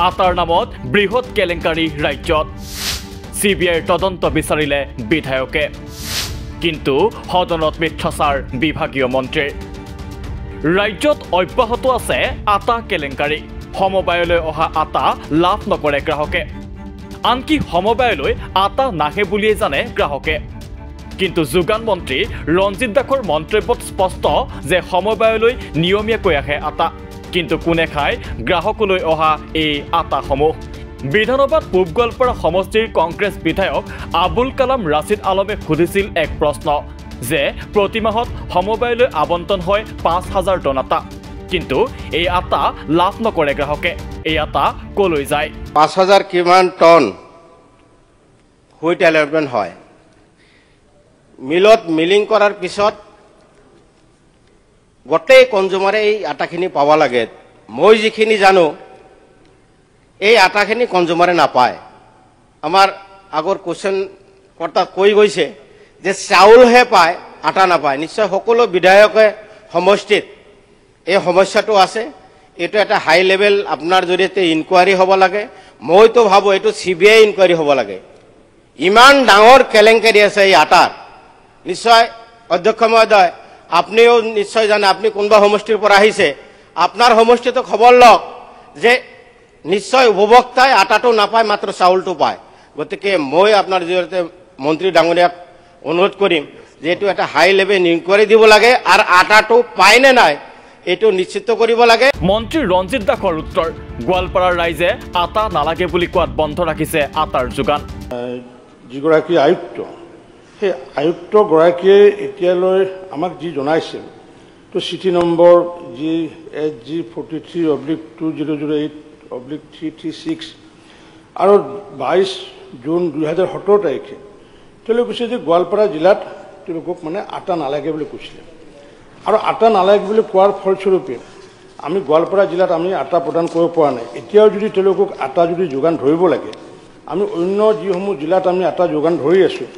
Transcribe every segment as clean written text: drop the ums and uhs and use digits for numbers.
আটাৰ নামত বৃহৎ কেলেংকাৰী ৰাজ্যত CBIৰ তদন্ত বিচাৰিলে বিধায়কে কিন্তু সদনত মিথ্যাচাৰ বিভাগীয় মন্ত্ৰীৰ ৰাজ্যত অব্যাহত আছে আটা কেলেংকাৰী সমবায়লৈ অহা আটা লাভ নকৰে গ্ৰাহকে আনকি সমবায়লৈ আটা নাহে বুলিয়ে জানে গ্ৰাহকে কিন্তু যোগান মন্ত্ৰী ৰঞ্জিত দাসৰ মন্তব্যত স্পষ্ট যে সমবায়লৈ নিয়মীয়াকৈ আহে আটা কিন্তু কোনে খায় গ্ৰাহকলৈ অহা এই আটাসমূহ বিধানসভাত পূব গোৱালপাৰা সমষ্টিৰ কংগ্ৰেছ বিধায়ক আবুল কালাম ৰাছিদ আলমে সুধিছিল এক প্ৰশ্ন যে প্ৰতি মাহত সমবায়লৈ আবণ্টন হয় ৫,০০০ টন আটা কিন্তু এই আটা লাভ নকৰে গ্ৰাহকে এই আটা কলৈ যায় ৫,০০০ কিমান টন হুইট এলটমেণ্ট হয় মিলত মিলিং কৰাৰ পিছত গোটেই কনজুমাৰে এই আটাখিনি পাব লাগে মই যিখিনি জানো এই আটাখিনি কনজুমাৰে নাপায় আমাৰ আগৰ কোৱেশ্যন কৰ্তা কৈ গৈছে যে চাউলহে পায় আটা নাপায় নিশ্চয় সকলো বিধায়কে সমষ্টিত এই সমস্যাটো আছে এইটো এটা হাই লেভেল আপোনাৰ জৰিয়তে ইনকুৱাৰী হ'ব লাগে মইতো ভাবোঁ এইটো CBI ইনকুৱাৰী হ'ব লাগে ইমান ডাঙৰ কেলেংকাৰী আছে এই আটাৰ নিশ্চয় অধ্যক্ষ মহোদয় আপনিও নিশ্চয় জানে আপনি কোনবা সমষ্টিৰ পৰা আহিছে আপোনাৰ সমষ্টিটো খবৰ লওক যে নিশ্চয় উপভোক্তাই আটাটো নাপায় মাত্ৰ চাউলটো পায় গতিকে মই আপোনাৰ জৰিয়তে মন্ত্ৰী ডাঙৰীয়াক অনুৰোধ কৰিম যে এইটো এটা হাই লেভেল ইনকুৱাৰী দিব লাগে আৰু আটাটো পায় নে নাই এইটো নিশ্চিত কৰিব লাগে মন্ত্ৰী ৰঞ্জিত দাসৰ উত্তৰ গোৱালপাৰাৰ ৰাইজে আটা নালাগে বুলি কোৱাত বন্ধ ৰাখিছে আটাৰ যোগান যিগৰাকী আয়ুক্ত সেই আয়ুক্তগৰাকীয়ে এতিয়ালৈ আমাক যি জনাইছিল তো চিঠি নম্বৰ GSG43/2008/336 আৰু 22 জুন 2017 তাৰিখে তেওঁলোকে কৈছে যে গোৱালপাৰা জিলাত তেওঁলোকক মানে আটা নালাগে বুলি কৈছিলে আৰু আটা নালাগে বুলি কোৱাৰ ফলস্বৰূপে আমি গোৱালপাৰা জিলাত আমি আটা প্ৰদান কৰিব পৰা নাই এতিয়াও যদি তেওঁলোকক আটা যদি যোগান ধৰিব লাগে আমি অন্য যিসমূহ জিলাত আমি আটা যোগান ধৰি আছোঁ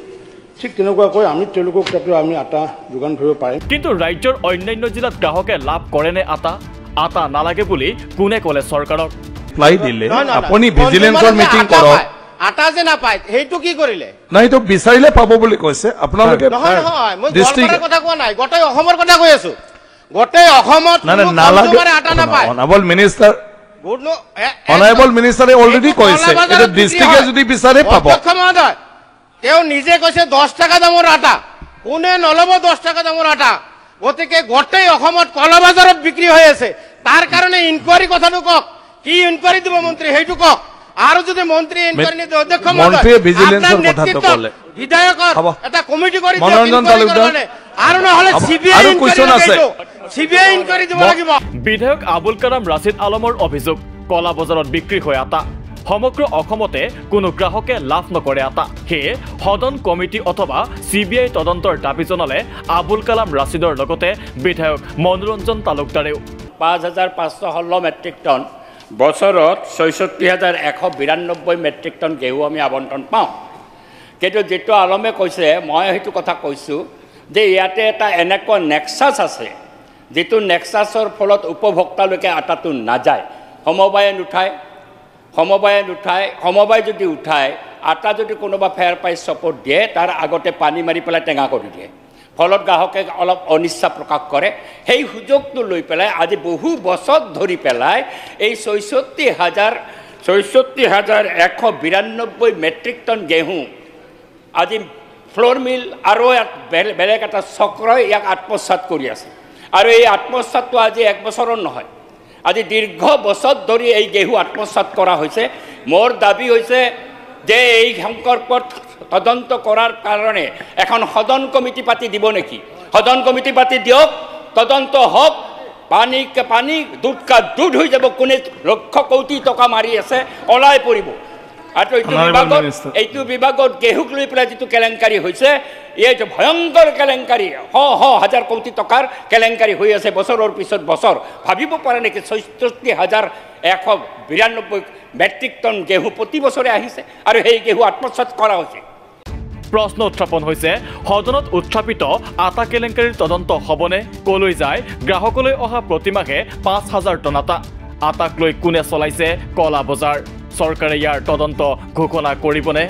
ঠিক তেনেকুৱাকৈ আমি তেওঁলোকক তাতো আমি আটা যোগান ধৰিব পাৰিম কিন্তু ৰাজ্যৰ অন্যান্য জিলাত গ্ৰাহকে লাভ কৰেনে আটা নালাগে বুলি কোনে ক'লে চৰকাৰক এপ্লাই দিলে আপুনি ভিজিলেন্সৰ মিটিং কৰক আটা যে নাপায় সেইটো কি কৰিলে নাই তো বিচাৰিলে পাব বুলি কৈছে আপোনালোকে নহয় মই গোৱালপাৰাৰ কথা কোৱা নাই গোটেই অসমৰ কথা কৈ আছো গোটেই অসমত নালাগে আটা নাপায় অনাবল মিনিষ্টাৰ অনাবল মিনিষ্টাৰে অলৰেডি কৈছে এটা ডিষ্ট্ৰিক্টে যদি বিচাৰে পাব অধ্যক্ষ মহোদয় তেওঁ নিজে কৈছে 10 টকা দামৰ আটা কোনে নলব 10 টকা দামৰ আটা গতিকে গোটেই অসমত কলা বজাৰত বিক্ৰী হৈ আছে তাৰ কাৰণে ইনকুৱাৰী কথাটো কওক কি ইনকুৱাৰী দিব মন্ত্ৰী সেইটো কওক আৰু যদি মন্ত্ৰী ইনকুৱাৰী নিদিয়ে অধ্যক্ষ মন্ত্ৰী ভিজিলেন্সৰ কথাটো ক'লে বিধায়কৰ এটা কমিটি কৰি মনোৰঞ্জন তালুকদাৰ আৰু নহলে CBI ইনকুৱাৰী দিব লাগিব বিধায়ক আবুল কালাম ৰাছিদ আলমৰ অভিযোগ কলা বজাৰত বিক্ৰী হৈ আটা সমগ্ৰ অসমতে কোনো গ্ৰাহকে লাভ নকৰে আটা সেয়ে সদন কমিটি অথবা CBI তদন্তৰ দাবী জনালে আবুল কালাম ৰাছিদৰ লগতে বিধায়ক মনোৰঞ্জন তালুকদাৰেও ৫,৫১৬ মেট্ৰিক টন বছৰত ৬৬,১৯২ মেট্ৰিক টন ঘেঁহু আমি আবণ্টন পাওঁ কিন্তু যেটো আলমে কৈছে মই সেইটো কথা কৈছোঁ যে ইয়াতে এটা এনেকুৱা নেক্সাছ আছে যেটো নেক্সাছৰ ফলত উপভোক্তালৈকে আটাটো নাযায় সমবায়ে নুঠায় সমবায় যদি উঠায় আটা যদি কোনোবা ফেয়াৰ প্ৰাইচ শ্বপত দিয়ে তাৰ আগতে পানী মাৰি পেলাই টেঙা কৰি দিয়ে ফলত গ্ৰাহকে অলপ অনিচ্ছা প্ৰকাশ কৰে সেই সুযোগটো লৈ পেলাই আজি বহু বছৰ ধৰি পেলাই এই ৬৬,১৯২ মেট্ৰিক টন ঘেঁহু আজি ফ্ল'ৰ মিল আৰু বেলেগ এটা চক্ৰই ইয়াক আত্মসাৎ কৰি আছে আৰু এই আত্মসাৎটো আজি 1 বছৰৰ নহয় আজি দীৰ্ঘ বছৰ ধৰি এই ঘেঁহু আত্মসাৎ কৰা হৈছে মোৰ দাবী হৈছে যে এই সংকল্পত তদন্ত কৰাৰ কাৰণে এখন সদন কমিটি পাতি দিব নেকি সদন কমিটি পাতি দিয়ক তদন্ত হওক পানী দুধ হৈ যাব কোনে লক্ষ কোটি টকা মাৰি আছে ওলাই পৰিব আৰু এইটো বিভাগত ঘেঁহুক লৈ পেলাই যিটো কেলেংকাৰী হৈছে এইটো ভয়ংকৰ কেলেংকাৰী হাজাৰ কোটি টকাৰ কেলেংকাৰী হৈ আছে বছৰৰ পিছত বছৰ ভাবিব পাৰে নেকি ৬৬,১৯২ মেট্ৰিক টন ঘেঁহু প্ৰতি বছৰে আহিছে আৰু সেই ঘেঁহু আত্মসাৎ কৰা হৈছে প্ৰশ্ন উত্থাপন হৈছে সদনত উত্থাপিত আটা কেলেংকাৰীৰ তদন্ত হ'বনে কলৈ যায় গ্ৰাহকলৈ অহা প্ৰতিমাহে ৫,০০০ টন আটা আটাক লৈ কোনে চলাইছে কলা বজাৰ চৰকাৰে ইয়াৰ তদন্ত ঘোষণা কৰিবনে